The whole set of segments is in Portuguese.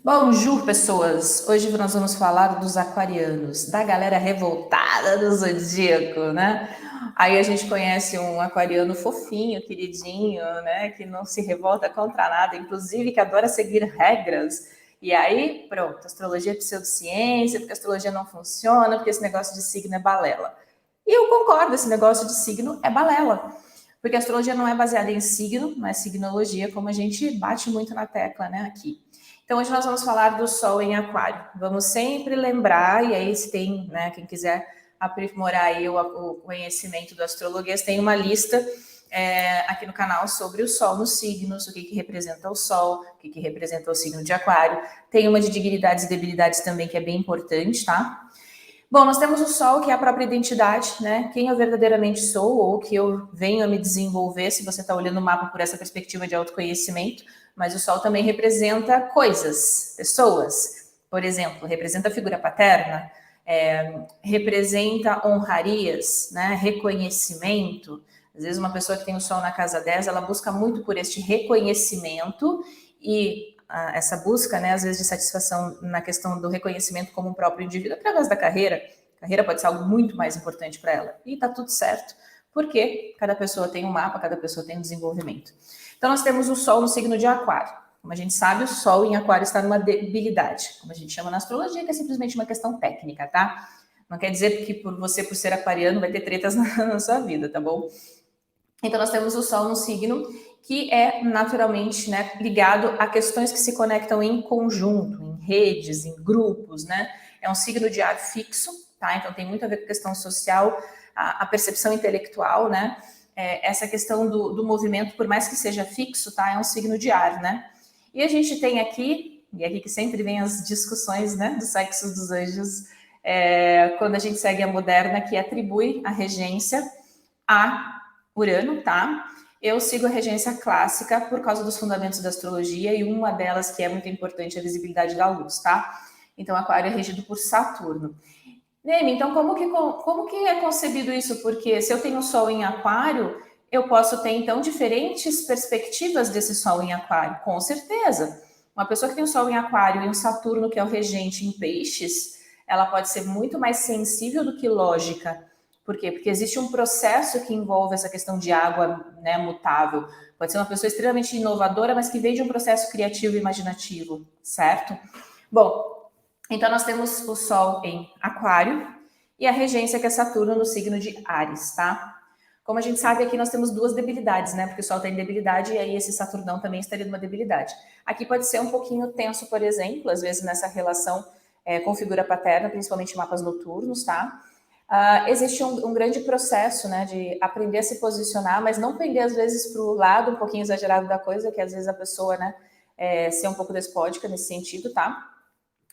Bonjour, pessoas! Hoje nós vamos falar dos aquarianos, da galera revoltada do zodíaco, né? Aí a gente conhece um aquariano fofinho, queridinho, né? Que não se revolta contra nada, inclusive que adora seguir regras. E aí, pronto, astrologia é pseudociência, porque a astrologia não funciona, porque esse negócio de signo é balela. E eu concordo, esse negócio de signo é balela. Porque a astrologia não é baseada em signo, não é signologia, como a gente bate muito na tecla, né, aqui. Então, hoje nós vamos falar do Sol em Aquário. Vamos sempre lembrar, e aí se tem, né, quem quiser aprimorar aí o conhecimento do astrologuês, tem uma lista aqui no canal sobre o Sol nos signos, o que representa o Sol, o que representa o signo de Aquário. Tem uma de dignidades e debilidades também, que é bem importante, tá? Bom, nós temos o Sol, que é a própria identidade, né? Quem eu verdadeiramente sou, ou que eu venho a me desenvolver, se você está olhando o mapa por essa perspectiva de autoconhecimento, mas o Sol também representa coisas, pessoas. Por exemplo, representa a figura paterna, representa honrarias, né? Reconhecimento. Às vezes uma pessoa que tem o Sol na casa 10, ela busca muito por este reconhecimento e essa busca, né, às vezes de satisfação na questão do reconhecimento como um próprio indivíduo através da carreira. A carreira pode ser algo muito mais importante para ela. E está tudo certo, porque cada pessoa tem um mapa, cada pessoa tem um desenvolvimento. Então nós temos o Sol no signo de Aquário. Como a gente sabe, o Sol em Aquário está numa debilidade, como a gente chama na astrologia, que é simplesmente uma questão técnica, tá? Não quer dizer que por ser aquariano, vai ter tretas na sua vida, tá bom? Então, nós temos o Sol no signo que é naturalmente, né, ligado a questões que se conectam em conjunto, em redes, em grupos, né? É um signo de ar fixo, tá? Então tem muito a ver com a questão social, a percepção intelectual, né? Essa questão do movimento, por mais que seja fixo, tá? É um signo de ar, né? E a gente tem aqui, e aqui que sempre vem as discussões, né, dos sexos dos anjos, quando a gente segue a moderna, que atribui a regência a Urano, tá? Eu sigo a regência clássica por causa dos fundamentos da astrologia e uma delas que é muito importante é a visibilidade da luz, tá? Então, Aquário é regido por Saturno. Neme, então como que é concebido isso? Porque se eu tenho Sol em Aquário, eu posso ter, então, diferentes perspectivas desse Sol em Aquário, com certeza. Uma pessoa que tem o Sol em Aquário e um Saturno, que é o regente em Peixes, ela pode ser muito mais sensível do que lógica. Por quê? Porque existe um processo que envolve essa questão de água, né, mutável. Pode ser uma pessoa extremamente inovadora, mas que veio de um processo criativo e imaginativo, certo? Bom, então nós temos o Sol em Aquário e a regência que é Saturno no signo de Áries, tá? Como a gente sabe, aqui nós temos duas debilidades, né? Porque o Sol tem debilidade e aí esse Saturnão também estaria numa debilidade. Aqui pode ser um pouquinho tenso, por exemplo, às vezes nessa relação com figura paterna, principalmente em mapas noturnos, tá? Existe um grande processo, né, de aprender a se posicionar, mas não pender às vezes para o lado um pouquinho exagerado da coisa, que às vezes a pessoa, né, ser um pouco despótica nesse sentido, tá?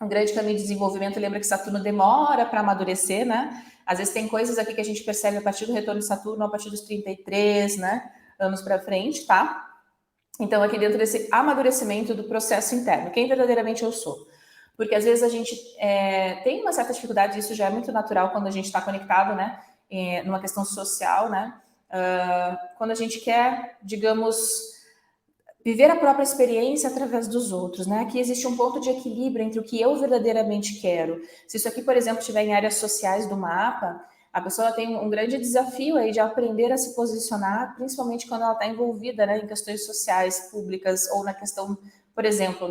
Um grande caminho de desenvolvimento, lembra que Saturno demora para amadurecer, né? Às vezes tem coisas aqui que a gente percebe a partir do retorno de Saturno, a partir dos 33, né, anos para frente, tá? Então, aqui dentro desse amadurecimento do processo interno, quem verdadeiramente eu sou. Porque às vezes a gente tem uma certa dificuldade, isso já é muito natural quando a gente está conectado, né, numa questão social, né, quando a gente quer, digamos, viver a própria experiência através dos outros, né? Aqui existe um ponto de equilíbrio entre o que eu verdadeiramente quero. Se isso aqui, por exemplo, estiver em áreas sociais do mapa, a pessoa tem um grande desafio aí de aprender a se posicionar, principalmente quando ela está envolvida, né, em questões sociais, públicas, ou na questão, por exemplo,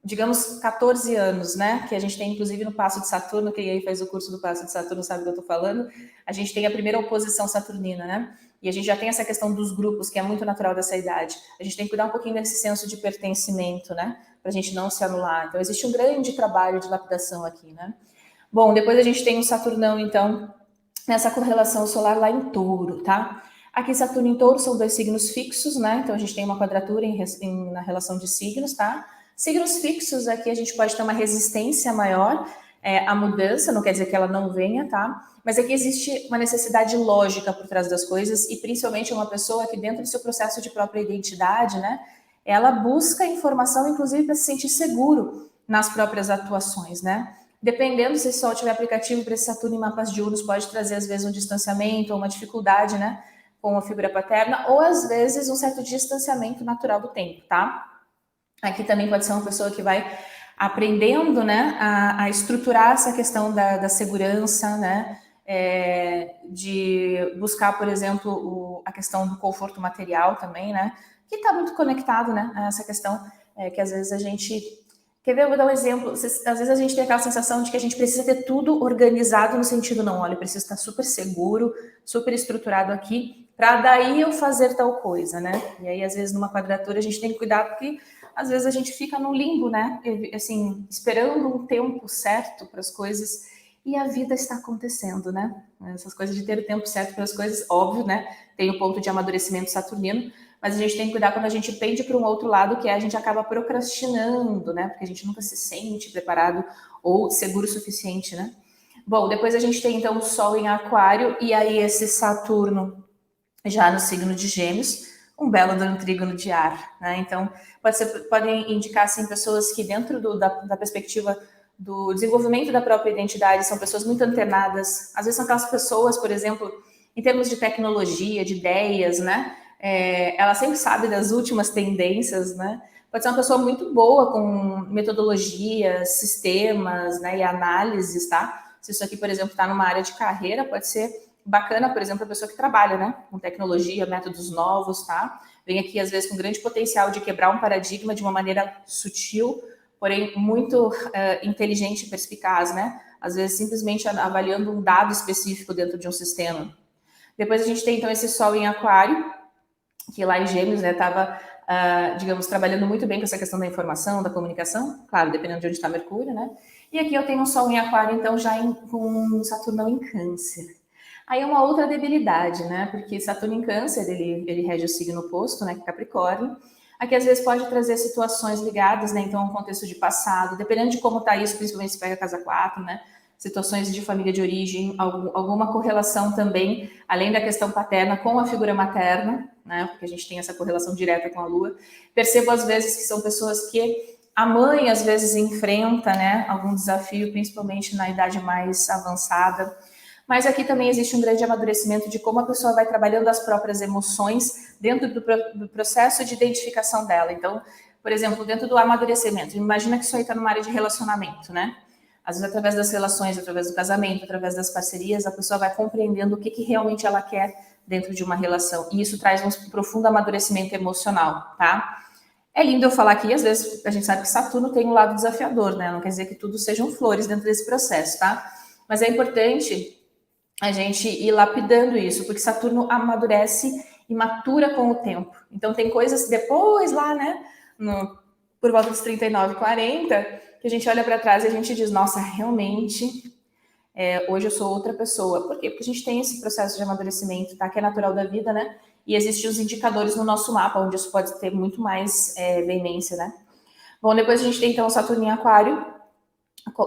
digamos, 14 anos, né? Que a gente tem, inclusive, no Passo de Saturno, quem aí faz o curso do Passo de Saturno sabe do que eu estou falando, a gente tem a primeira oposição saturnina, né? E a gente já tem essa questão dos grupos, que é muito natural dessa idade. A gente tem que cuidar um pouquinho desse senso de pertencimento, né? Para a gente não se anular. Então, existe um grande trabalho de lapidação aqui, né? Bom, depois a gente tem o Saturnão, então, nessa correlação solar lá em Touro, tá? Aqui Saturno em Touro são dois signos fixos, né? Então a gente tem uma quadratura na relação de signos, tá? Signos fixos aqui a gente pode ter uma resistência maior à mudança, não quer dizer que ela não venha, tá? Mas aqui existe uma necessidade lógica por trás das coisas e principalmente uma pessoa que dentro do seu processo de própria identidade, né? Ela busca informação, inclusive, para se sentir seguro nas próprias atuações, né? Dependendo se só tiver aplicativo para esse Saturno em mapas diurnos, pode trazer às vezes um distanciamento ou uma dificuldade, né, com a figura paterna, ou às vezes um certo distanciamento natural do tempo, tá? Aqui também pode ser uma pessoa que vai aprendendo, né, a estruturar essa questão da segurança, né, de buscar, por exemplo, a questão do conforto material também, né, que está muito conectado, né, a essa questão que às vezes a gente... Quer ver? Eu vou dar um exemplo. Às vezes a gente tem aquela sensação de que a gente precisa ter tudo organizado no sentido, não, olha, eu preciso estar super seguro, super estruturado aqui, para daí eu fazer tal coisa, né? E aí, às vezes, numa quadratura, a gente tem que cuidar, porque às vezes a gente fica no limbo, né? Assim, esperando um tempo certo para as coisas, e a vida está acontecendo, né? Essas coisas de ter o tempo certo para as coisas, óbvio, né? Tem o ponto de amadurecimento saturnino, mas a gente tem que cuidar quando a gente pende para um outro lado, que é a gente acaba procrastinando, né? Porque a gente nunca se sente preparado ou seguro o suficiente, né? Bom, depois a gente tem então o Sol em Aquário e aí esse Saturno já no signo de Gêmeos, um belo de um trígono de ar, né? Então podem indicar assim pessoas que dentro da perspectiva do desenvolvimento da própria identidade são pessoas muito antenadas. Às vezes são aquelas pessoas, por exemplo, em termos de tecnologia, de ideias, né? Ela sempre sabe das últimas tendências, né? Pode ser uma pessoa muito boa com metodologias, sistemas, né, e análises, tá? Se isso aqui, por exemplo, está numa área de carreira, pode ser bacana, por exemplo, a pessoa que trabalha, né, com tecnologia, métodos novos, tá? Vem aqui, às vezes, com grande potencial de quebrar um paradigma de uma maneira sutil, porém muito inteligente e perspicaz, né? Às vezes, simplesmente avaliando um dado específico dentro de um sistema. Depois a gente tem, então, esse Sol em Aquário, que lá em Gêmeos, né, estava, digamos, trabalhando muito bem com essa questão da informação, da comunicação, claro, dependendo de onde está Mercúrio, né? E aqui eu tenho um Sol em Aquário, então, já com Saturno em Câncer. Aí é uma outra debilidade, né? Porque Saturno em Câncer, ele rege o signo oposto, né, que é Capricórnio. Aqui, às vezes, pode trazer situações ligadas, né, então, a um contexto de passado, dependendo de como está isso, principalmente se pega a casa 4, né? Situações de família de origem, alguma correlação também, além da questão paterna, com a figura materna, né? Porque a gente tem essa correlação direta com a Lua. Percebo, às vezes, que são pessoas que a mãe, às vezes, enfrenta, né, algum desafio, principalmente na idade mais avançada. Mas aqui também existe um grande amadurecimento de como a pessoa vai trabalhando as próprias emoções dentro do processo de identificação dela. Então, por exemplo, dentro do amadurecimento, imagina que isso aí está numa área de relacionamento, né? Às vezes, através das relações, através do casamento, através das parcerias, a pessoa vai compreendendo o que realmente ela quer dentro de uma relação. E isso traz um profundo amadurecimento emocional, tá? É lindo eu falar aqui, às vezes a gente sabe que Saturno tem um lado desafiador, né? Não quer dizer que tudo sejam flores dentro desse processo, tá? Mas é importante a gente ir lapidando isso, porque Saturno amadurece e matura com o tempo. Então tem coisas depois lá, né, por volta dos 39, 40, que a gente olha para trás e a gente diz, nossa, realmente, hoje eu sou outra pessoa. Por quê? Porque a gente tem esse processo de amadurecimento, tá, que é natural da vida, né, e existem os indicadores no nosso mapa, onde isso pode ter muito mais veemência, né. Bom, depois a gente tem então o Saturno em Aquário,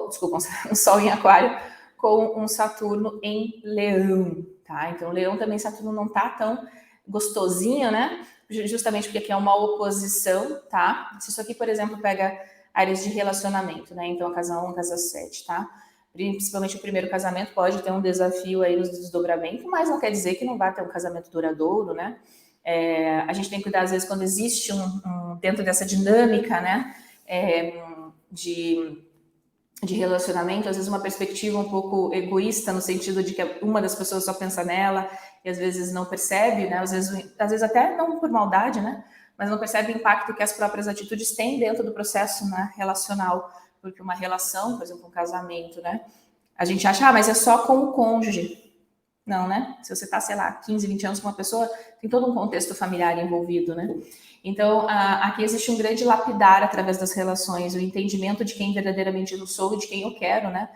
desculpa, o Sol em Aquário, com um Saturno em Leão, tá? Então, Leão também, Saturno não tá tão gostosinho, né? Justamente porque aqui é uma oposição, tá? Se isso aqui, por exemplo, pega áreas de relacionamento, né? Então, a casa 1, a casa 7, tá? Principalmente o primeiro casamento pode ter um desafio aí no desdobramento, mas não quer dizer que não vai ter um casamento duradouro, né? A gente tem que cuidar, às vezes, quando existe dentro dessa dinâmica, né? De relacionamento, às vezes uma perspectiva um pouco egoísta, no sentido de que uma das pessoas só pensa nela e às vezes não percebe, né? Às vezes até não por maldade, né? Mas não percebe o impacto que as próprias atitudes têm dentro do processo, né, relacional. Porque uma relação, por exemplo, um casamento, né? A gente acha, mas é só com o cônjuge. Não, né? Se você está, sei lá, 15, 20 anos com uma pessoa, tem todo um contexto familiar envolvido, né? Então, aqui existe um grande lapidar através das relações, o entendimento de quem verdadeiramente eu sou e de quem eu quero, né?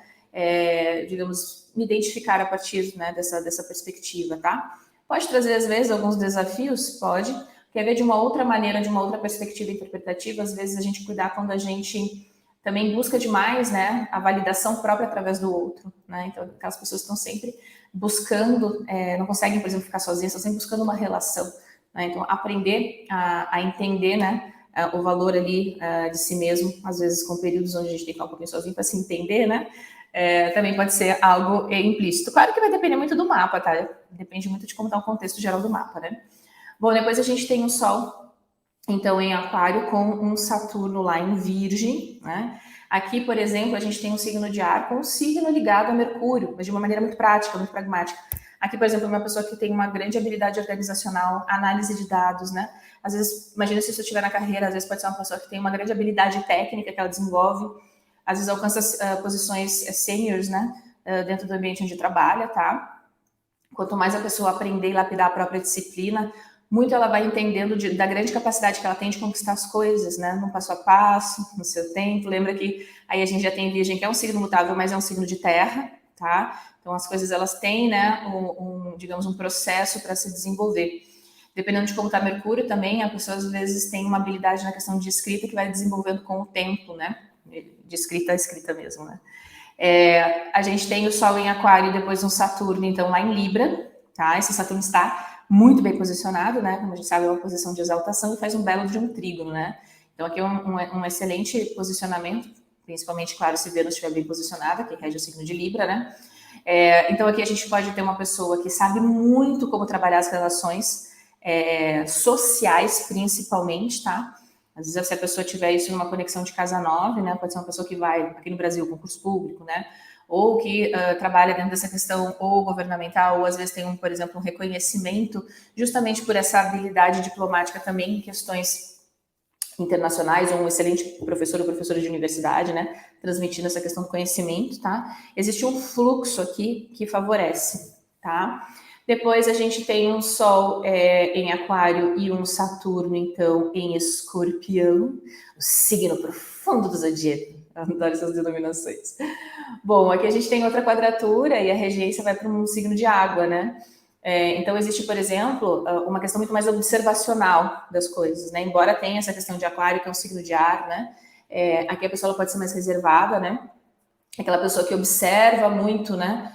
Digamos, me identificar a partir, né, dessa perspectiva, tá? Pode trazer, às vezes, alguns desafios? Pode. Quer ver de uma outra maneira, de uma outra perspectiva interpretativa, às vezes a gente cuidar quando a gente também busca demais, né, a validação própria através do outro, né? Então, aquelas pessoas estão sempre buscando, não conseguem, por exemplo, ficar sozinhas, estão sempre buscando uma relação, né? Então, aprender a entender, né, o valor ali de si mesmo, às vezes com períodos onde a gente tem que ficar um pouquinho sozinho para se entender, né? Também pode ser algo implícito. Claro que vai depender muito do mapa, tá? Depende muito de como está o contexto geral do mapa, né? Bom, depois a gente tem o Sol então em Aquário com um Saturno lá em Virgem, né? Aqui, por exemplo, a gente tem um signo de ar com um signo ligado a Mercúrio, mas de uma maneira muito prática, muito pragmática. Aqui, por exemplo, uma pessoa que tem uma grande habilidade organizacional, análise de dados, né? Às vezes, imagina se isso estiver na carreira, às vezes pode ser uma pessoa que tem uma grande habilidade técnica que ela desenvolve, às vezes alcança posições seniors, né? Dentro do ambiente onde trabalha, tá? Quanto mais a pessoa aprender e lapidar a própria disciplina, muito ela vai entendendo da grande capacidade que ela tem de conquistar as coisas, né? No passo a passo, no seu tempo. Lembra que aí a gente já tem Virgem, que é um signo mutável, mas é um signo de terra, tá? Então as coisas elas têm, né, digamos, um processo para se desenvolver. Dependendo de como está Mercúrio também, a pessoa às vezes tem uma habilidade na questão de escrita que vai desenvolvendo com o tempo, né? De escrita a escrita mesmo, né? A gente tem o Sol em Aquário e depois um Saturno, então, lá em Libra, tá? Esse Saturno está muito bem posicionado, né? Como a gente sabe, é uma posição de exaltação e faz um belo de um trígono, né? Então, aqui é um excelente posicionamento, principalmente, claro, se Vênus estiver bem posicionada, que rege o signo de Libra, né? Então, aqui a gente pode ter uma pessoa que sabe muito como trabalhar as relações sociais, principalmente, tá? Às vezes, se a pessoa tiver isso numa conexão de casa 9, né? Pode ser uma pessoa que vai, aqui no Brasil, concurso público, né? Ou que trabalha dentro dessa questão ou governamental, ou às vezes tem, por exemplo, um reconhecimento justamente por essa habilidade diplomática também em questões internacionais, ou um excelente professor ou professora de universidade, né? Transmitindo essa questão do conhecimento, tá? Existe um fluxo aqui que favorece, tá? Depois a gente tem um Sol em Aquário e um Saturno, então, em Escorpião, o signo profundo do zodíaco. Eu adoro essas denominações. Bom, aqui a gente tem outra quadratura e a regência vai para um signo de água, né? Então, existe, por exemplo, uma questão muito mais observacional das coisas, né? Embora tenha essa questão de Aquário, que é um signo de ar, né? Aqui a pessoa pode ser mais reservada, né? Aquela pessoa que observa muito, né?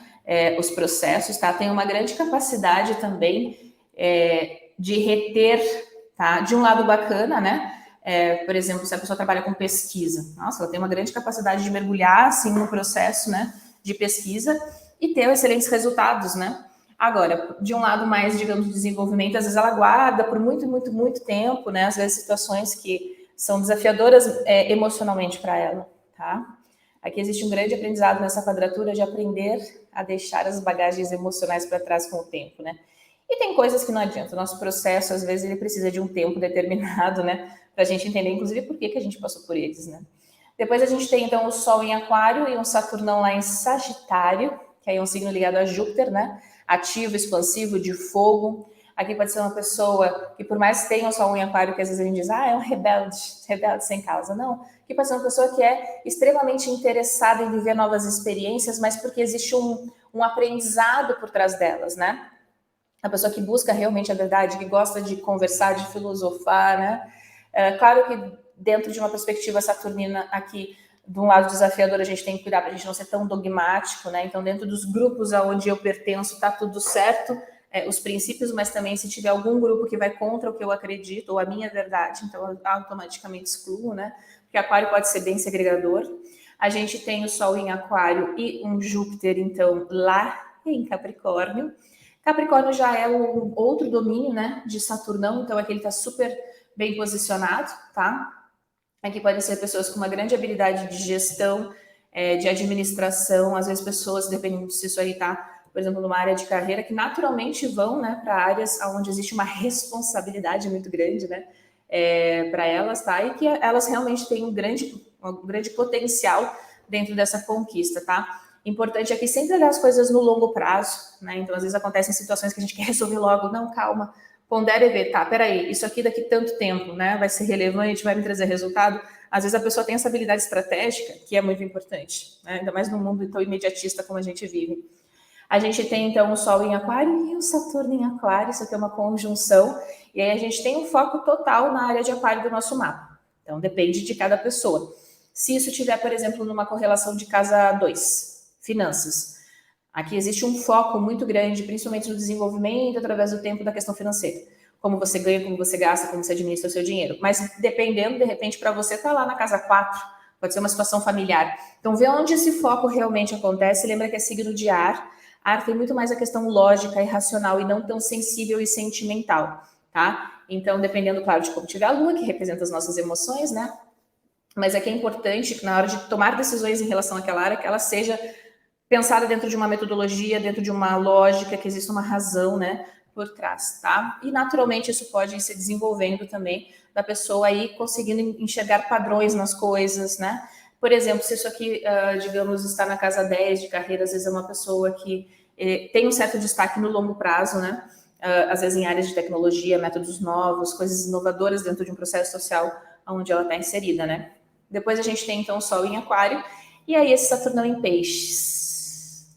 Os processos, tá? Tem uma grande capacidade também de reter, tá? De um lado bacana, né? Por exemplo, se a pessoa trabalha com pesquisa, nossa, ela tem uma grande capacidade de mergulhar, assim, no processo, né? De pesquisa e ter excelentes resultados, né? Agora, de um lado mais, digamos, de desenvolvimento, às vezes ela guarda por muito, muito, muito tempo, né? Às vezes situações que são desafiadoras emocionalmente para ela, tá? Aqui existe um grande aprendizado nessa quadratura de aprender a deixar as bagagens emocionais para trás com o tempo, né? E tem coisas que não adianta. O nosso processo, às vezes, ele precisa de um tempo determinado, né? Para a gente entender, inclusive, por que a gente passou por eles, né? Depois a gente tem, então, o Sol em Aquário e um Saturnão lá em Sagitário, que aí é um signo ligado a Júpiter, né? Ativo, expansivo, de fogo. Aqui pode ser uma pessoa que, por mais que tenha o Sol em Aquário, que às vezes a gente diz, é um rebelde, rebelde sem causa. Não. Aqui pode ser uma pessoa que é extremamente interessada em viver novas experiências, mas porque existe um aprendizado por trás delas, né? A pessoa que busca realmente a verdade, que gosta de conversar, de filosofar, né? Claro que dentro de uma perspectiva saturnina aqui, de um lado desafiador, a gente tem que cuidar para a gente não ser tão dogmático, né? Então, dentro dos grupos aonde eu pertenço, tá tudo certo, os princípios, mas também se tiver algum grupo que vai contra o que eu acredito ou a minha verdade, então eu automaticamente excluo, né? Porque Aquário pode ser bem segregador. A gente tem o Sol em Aquário e um Júpiter, então, lá em Capricórnio. Capricórnio já é um outro domínio, né, de Saturnão, então aqui ele está super bem posicionado, tá? Aqui podem ser pessoas com uma grande habilidade de gestão, de administração, às vezes pessoas, dependendo se isso aí está, por exemplo, numa área de carreira, que naturalmente vão, né, para áreas onde existe uma responsabilidade muito grande, né, para elas, tá? E que elas realmente têm um grande potencial dentro dessa conquista, tá? Importante aqui sempre olhar as coisas no longo prazo, né? Então, às vezes acontecem situações que a gente quer resolver logo. Não, calma, pondera e vê, tá, peraí, isso aqui daqui tanto tempo, né? Vai ser relevante, vai me trazer resultado. Às vezes a pessoa tem essa habilidade estratégica, que é muito importante, né? Ainda mais num mundo tão imediatista como a gente vive. A gente tem, então, o Sol em Aquário e o Saturno em Aquário, isso aqui é uma conjunção, e aí a gente tem um foco total na área de Aquário do nosso mapa. Então, depende de cada pessoa. Se isso tiver, por exemplo, numa correlação de casa 2, finanças. Aqui existe um foco muito grande, principalmente no desenvolvimento através do tempo da questão financeira. Como você ganha, como você gasta, como você administra o seu dinheiro. Mas dependendo, de repente, para você, tá lá na casa 4, pode ser uma situação familiar. Então, vê onde esse foco realmente acontece. Lembra que é signo de ar. Ar tem muito mais a questão lógica e racional e não tão sensível e sentimental, tá? Então, dependendo, claro, de como tiver a lua, que representa as nossas emoções, né? Mas aqui é importante que na hora de tomar decisões em relação àquela área, que ela seja pensada dentro de uma metodologia, dentro de uma lógica, que exista uma razão, né, por trás, tá? E naturalmente isso pode ir se desenvolvendo também, da pessoa aí conseguindo enxergar padrões nas coisas, né? Por exemplo, se isso aqui, digamos, está na casa 10 de carreira, às vezes é uma pessoa que tem um certo destaque no longo prazo, né? Às vezes em áreas de tecnologia, métodos novos, coisas inovadoras dentro de um processo social onde ela está inserida, né? Depois a gente tem, então, o Sol em Aquário, e aí esse Saturno em Peixes.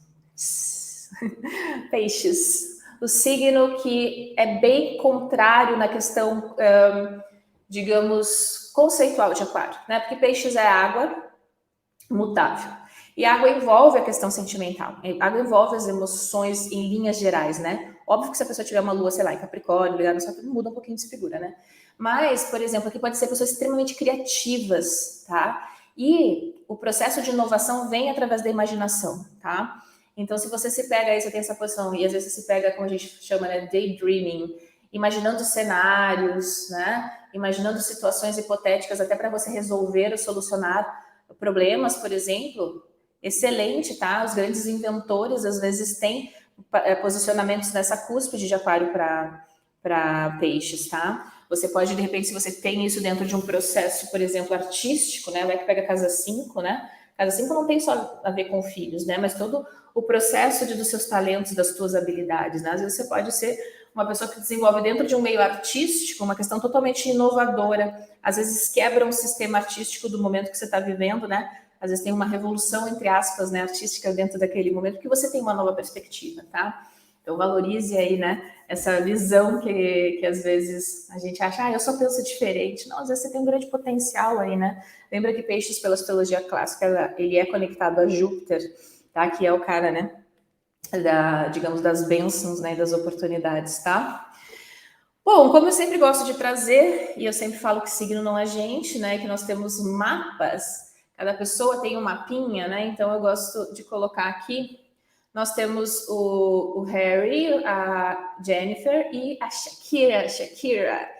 Peixes. O signo que é bem contrário na questão, digamos, conceitual de Aquário, né? Porque Peixes é água mutável. E a água envolve a questão sentimental. A água envolve as emoções em linhas gerais, né? Óbvio que se a pessoa tiver uma lua, sei lá, em Capricórnio, ligado no Saturno, muda um pouquinho de figura, né? Mas, por exemplo, aqui pode ser pessoas extremamente criativas, tá? E o processo de inovação vem através da imaginação, tá? Então, se você se pega aí, você tem essa posição, e às vezes você se pega, como a gente chama, né, daydreaming, imaginando cenários, né? Imaginando situações hipotéticas até para você resolver ou solucionar problemas, por exemplo, excelente, tá? Os grandes inventores, às vezes, têm posicionamentos nessa cúspide de Aquário para Peixes, tá? Você pode, de repente, se você tem isso dentro de um processo, por exemplo, artístico, né? Vai que pega a casa 5, né? Casa 5 não tem só a ver com filhos, né? Mas todo o processo dos seus talentos, das suas habilidades, né? Às vezes você pode ser uma pessoa que desenvolve dentro de um meio artístico uma questão totalmente inovadora. Às vezes quebra um sistema artístico do momento que você está vivendo, né? Às vezes tem uma revolução, entre aspas, né, artística dentro daquele momento, porque você tem uma nova perspectiva, tá? Então valorize aí, né, essa visão que às vezes a gente acha, eu só penso diferente. Não, às vezes você tem um grande potencial aí, né? Lembra que Peixes, pela astrologia clássica, ele é conectado a Júpiter, tá? Que é o cara, né, digamos, das bênçãos, né, das oportunidades, tá? Bom, como eu sempre gosto de trazer, e eu sempre falo que signo não é gente, né, que nós temos mapas, cada pessoa tem um mapinha, né, então eu gosto de colocar aqui, nós temos o Harry, a Jennifer e a Shakira,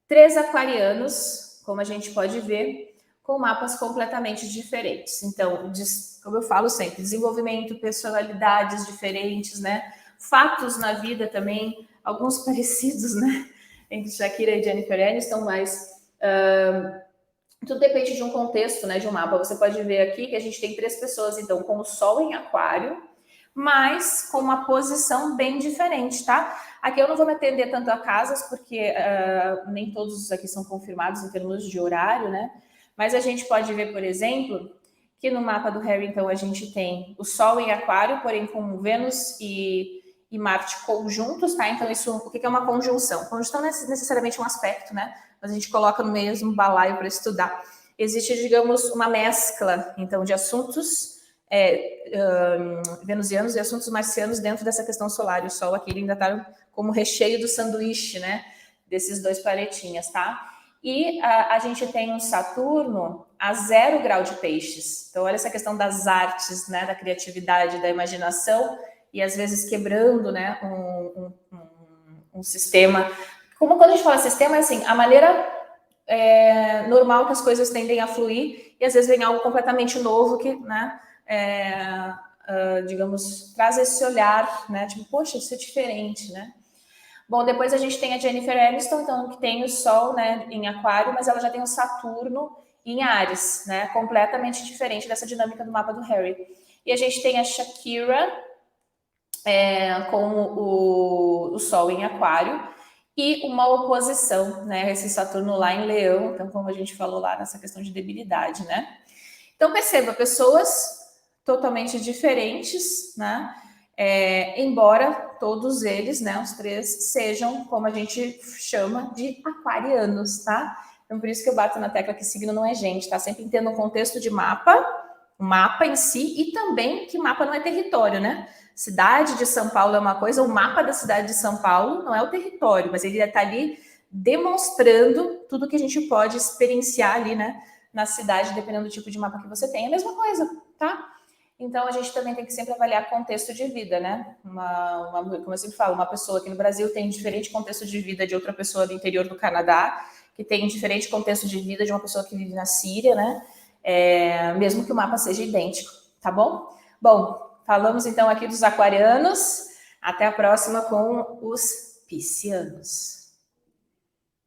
3 aquarianos, como a gente pode ver, com mapas completamente diferentes. Então, como eu falo sempre, desenvolvimento, personalidades diferentes, né? Fatos na vida também, alguns parecidos, né? Entre Shakira e Jennifer Aniston, mas tudo depende de um contexto, né? De um mapa. Você pode ver aqui que a gente tem 3 pessoas, então, com o Sol em Aquário, mas com uma posição bem diferente, tá? Aqui eu não vou me atender tanto a casas, porque nem todos aqui são confirmados em termos de horário, né? Mas a gente pode ver, por exemplo, que no mapa do Harry, então, a gente tem o Sol em Aquário, porém com Vênus e Marte conjuntos, tá? Então, isso, o que é uma conjunção? Conjunção não é necessariamente um aspecto, né? Mas a gente coloca no mesmo balaio para estudar. Existe, digamos, uma mescla, então, de assuntos venusianos e assuntos marcianos dentro dessa questão solar. E o Sol aqui ele ainda está como recheio do sanduíche, né? Desses 2 planetinhas, tá? E a gente tem um Saturno a 0 grau de Peixes. Então, olha essa questão das artes, né? Da criatividade, da imaginação e às vezes quebrando, né? Um sistema. Como quando a gente fala sistema, é assim, a maneira normal que as coisas tendem a fluir e às vezes vem algo completamente novo que, né? Digamos, traz esse olhar, né? Tipo, poxa, isso é diferente, né? Bom, depois a gente tem a Jennifer Aniston, então, que tem o Sol, né, em Aquário, mas ela já tem o Saturno em Áries, né? Completamente diferente dessa dinâmica do mapa do Harry. E a gente tem a Shakira com o Sol em Aquário e uma oposição, né? Esse Saturno lá em Leão, então, como a gente falou lá nessa questão de debilidade, né? Então, perceba, pessoas totalmente diferentes, né? Embora todos eles, né, os 3, sejam, como a gente chama, de aquarianos, tá? Então, por isso que eu bato na tecla que signo não é gente, tá? Sempre entendo um contexto de mapa, o mapa em si, e também que mapa não é território, né? Cidade de São Paulo é uma coisa, o mapa da cidade de São Paulo não é o território, mas ele está ali demonstrando tudo que a gente pode experienciar ali, né? Na cidade, dependendo do tipo de mapa que você tem. É a mesma coisa, tá? Então, a gente também tem que sempre avaliar contexto de vida, né? Como eu sempre falo, uma pessoa aqui no Brasil tem diferente contexto de vida de outra pessoa do interior do Canadá, que tem diferente contexto de vida de uma pessoa que vive na Síria, né? Mesmo que o mapa seja idêntico, tá bom? Bom, falamos então aqui dos aquarianos. Até a próxima com os piscianos.